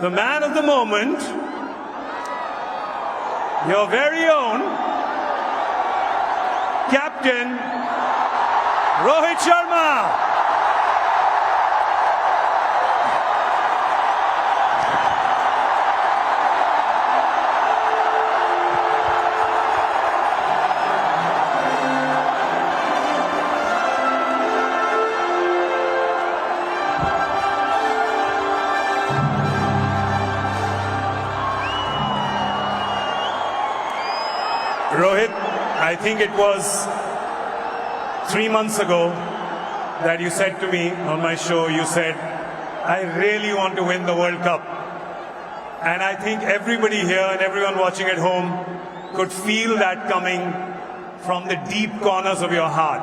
the man of the moment, your very own Captain Rohit Sharma. Rohit, I think it was 3 months ago that you said to me on my show, you said, I really want to win the World Cup. And I think everybody here and everyone watching at home could feel that coming from the deep corners of your heart.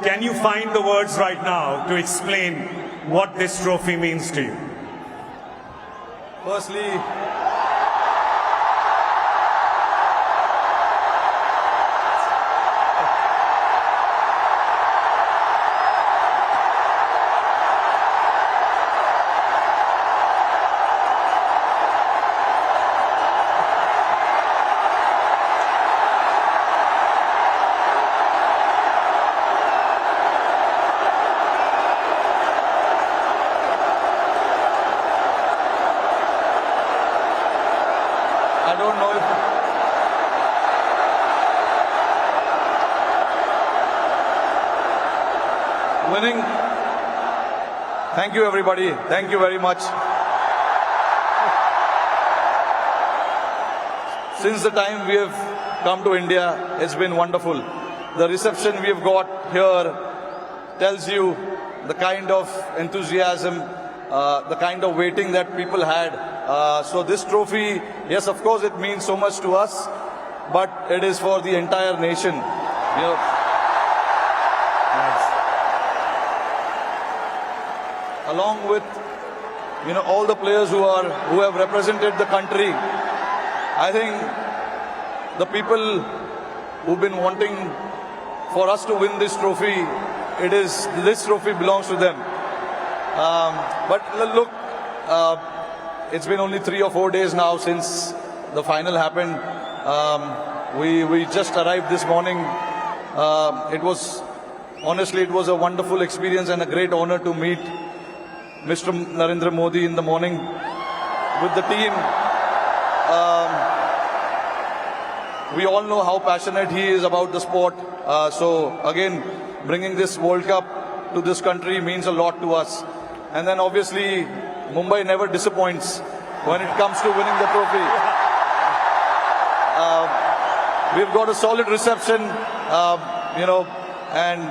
Can you find the words right now to explain what this trophy means to you? Firstly, I don't know if winning. Thank you, everybody. Thank you very much. Since the time we have come to India, it's been wonderful. The reception we have got here tells you the kind of enthusiasm, the kind of waiting that people had. So this trophy, yes, of course, it means so much to us, but it is for the entire nation. You know, along with all the players who have represented the country. I think the people who've been wanting for us to win this trophy, this trophy belongs to them. But look, it's been only 3 or 4 days now since the final happened. We just arrived this morning. Honestly, it was a wonderful experience and a great honor to meet Mr. Narendra Modi in the morning with the team. We all know how passionate he is about the sport. So again, bringing this World Cup to this country means a lot to us. And then obviously, Mumbai never disappoints when it comes to winning the trophy. We've got a solid reception, and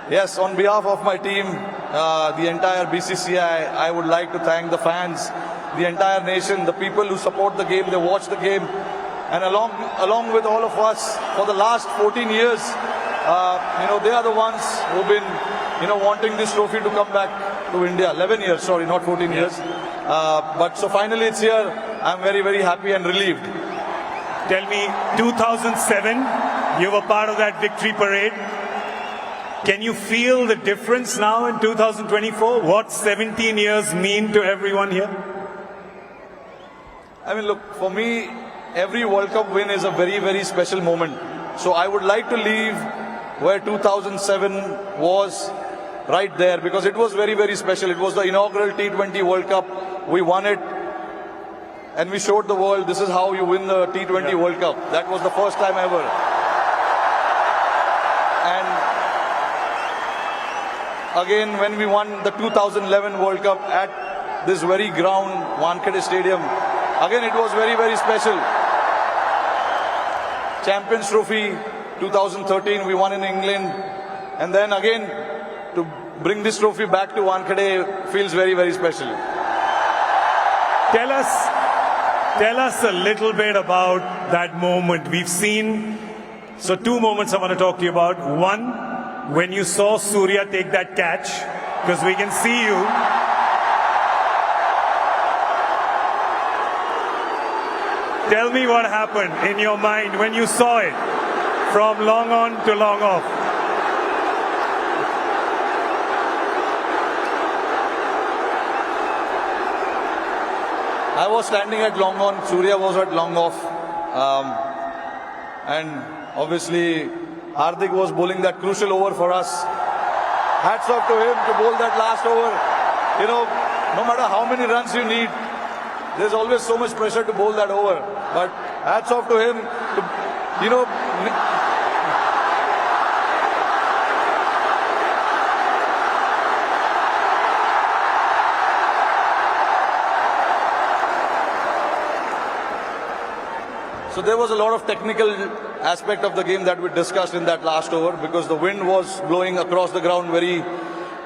yes, on behalf of my team, the entire BCCI, I would like to thank the fans, the entire nation, the people who support the game, they watch the game, and along with all of us for the last 14 years, they are the ones who've been, wanting this trophy to come back to India. 11 years, sorry, not 14 years. But so finally it's here. I'm very, very happy and relieved. Tell me, 2007, you were part of that victory parade. Can you feel the difference now in 2024? What 17 years mean to everyone here? I mean, look, for me, every World Cup win is a very, very special moment. So I would like to leave where 2007 was, right there, because it was very, very special. It was the inaugural T20 World Cup. We won it, and we showed the world this is how you win the T20 World Cup. That was the first time ever. And again, when we won the 2011 World Cup at this very ground, Wankhede Stadium, again it was very, very special. Champions Trophy 2013, we won in England, and then again to bring this trophy back to Wankhede feels very, very special. Tell us a little bit about that moment. We've seen, so 2 moments I want to talk to you about. One, when you saw Surya take that catch, because we can see you. Tell me what happened in your mind when you saw it from long on to long off. I was standing at long on, Surya was at long off. And obviously, Hardik was bowling that crucial over for us. Hats off to him to bowl that last over. You know, no matter how many runs you need, there's always so much pressure to bowl that over. But hats off to him to, you know, so there was a lot of technical aspect of the game that we discussed in that last over, because the wind was blowing across the ground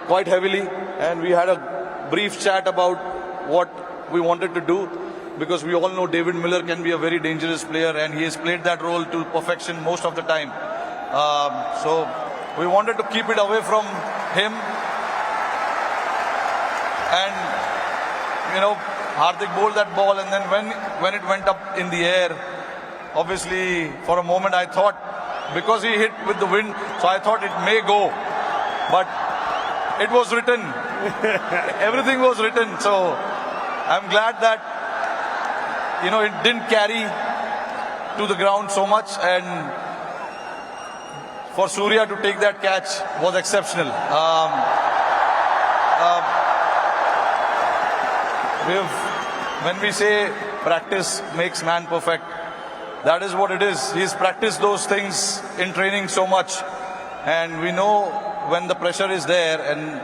quite heavily, and we had a brief chat about what we wanted to do, because we all know David Miller can be a very dangerous player, and he has played that role to perfection most of the time. So we wanted to keep it away from him, and you know, Hardik bowled that ball, and then when it went up in the air, obviously for a moment I thought, because he hit with the wind, so I thought it may go, but it was written. Everything was written. So I'm glad that, you know, it didn't carry to the ground so much, and for Surya to take that catch was exceptional. When we say practice makes man perfect, that is what it is. He's practiced those things in training so much, and we know when the pressure is there and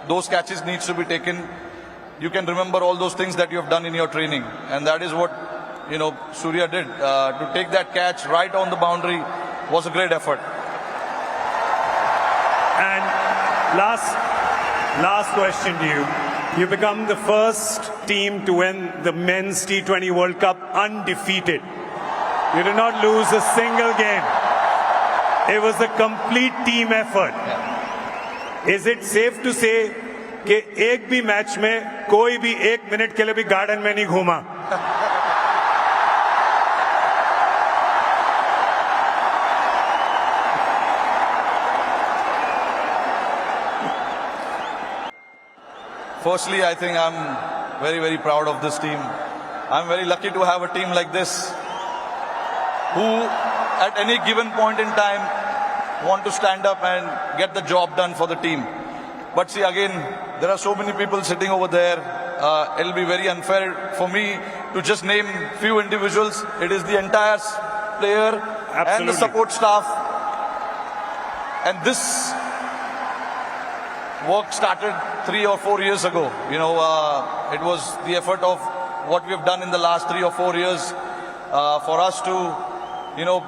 those catches needs to be taken, you can remember all those things that you have done in your training, and that is what, you know, Surya did. To take that catch right on the boundary was a great effort. And last question to you. You become the first team to win the Men's T20 World Cup undefeated. You did not lose a single game. It was a complete team effort. Is it safe to say कि एक भी match में कोई भी 1 minute के लिए भी garden में नहीं घूमा? Firstly, I think I'm very, very proud of this team. I'm very lucky to have a team like this, who at any given point in time want to stand up and get the job done for the team. But see, again, there are so many people sitting over there. It'll be very unfair for me to just name few individuals. It is the entire player and the support staff. And this work started 3 or 4 years ago. You know, it was the effort of what we have done in the last 3 or 4 years for us to, you know,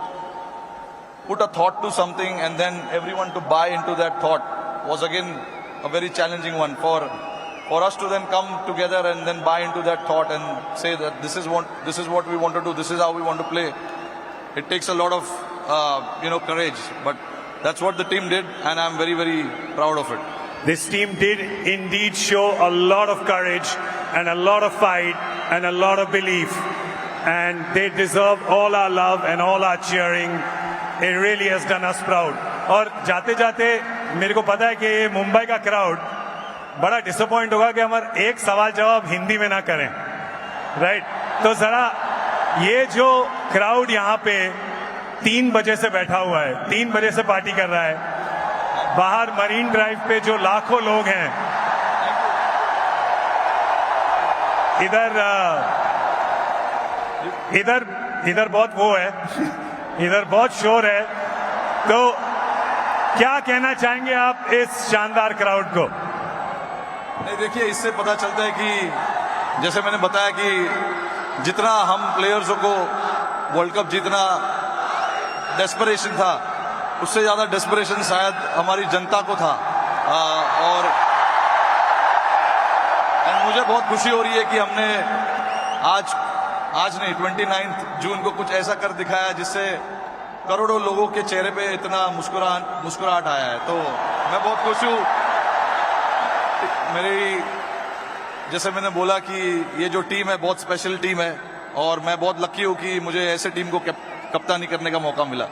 put a thought to something, and then everyone to buy into that thought was again a very challenging one. For us to then come together and then buy into that thought and say that this is what we want to do, this is how we want to play. It takes a lot of you know, courage, but that's what the team did, and I'm very, very proud of it. This team did indeed show a lot of courage and a lot of fight and a lot of belief, and they deserve all our love and all our cheering. It really has done us proud. और जाते जाते मेरे को पता है कि ये मुंबई का क्राउड बड़ा डिसअपॉइंट होगा कि हमारा एक सवाल जवाब हिंदी में ना करें, राइट? तो जरा ये जो क्राउड यहाँ पे 3 बजे से बैठा हुआ है, 3 बजे से पार्टी कर रहा है, बाहर मरीन ड्राइव पे जो लाखों लोग हैं, इधर बहुत वो है, इधर बहुत शोर है, तो क्या कहना चाहेंगे आप इस शानदार क्राउड को? नहीं, देखिए, इससे पता चलता है कि जैसे मैंने बताया कि जितना हम प्लेयर्सों को वर्ल्ड कप जीतना डेस्परेशन था, उससे ज्यादा डेस्परेशन शायद हमारी जनता को था। और मुझे बहुत खुशी हो रही है कि हमने आज नहीं 29 जून को कुछ ऐसा कर दिखाया जिससे करोड़ों लोगों के चेहरे पे इतना मुस्कुराहट आया है। तो मैं बहुत खुश हूँ। जैसे मैंने बोला कि ये जो टीम है बहुत स्पेशल टीम है, और मैं बहुत लकी हूँ कि मुझे ऐसे टीम को कप्तानी करने का मौका मिला।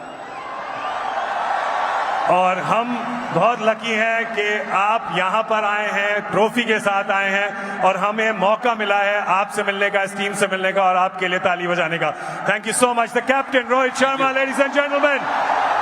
और हम बहुत लकी हैं कि आप यहाँ पर आए हैं, ट्रॉफी के साथ आए हैं और हमें मौका मिला है आपसे मिलने का, इस टीम से मिलने का और आपके लिए ताली बजाने का. Thank you so much. The captain Rohit Sharma, ladies and gentleman.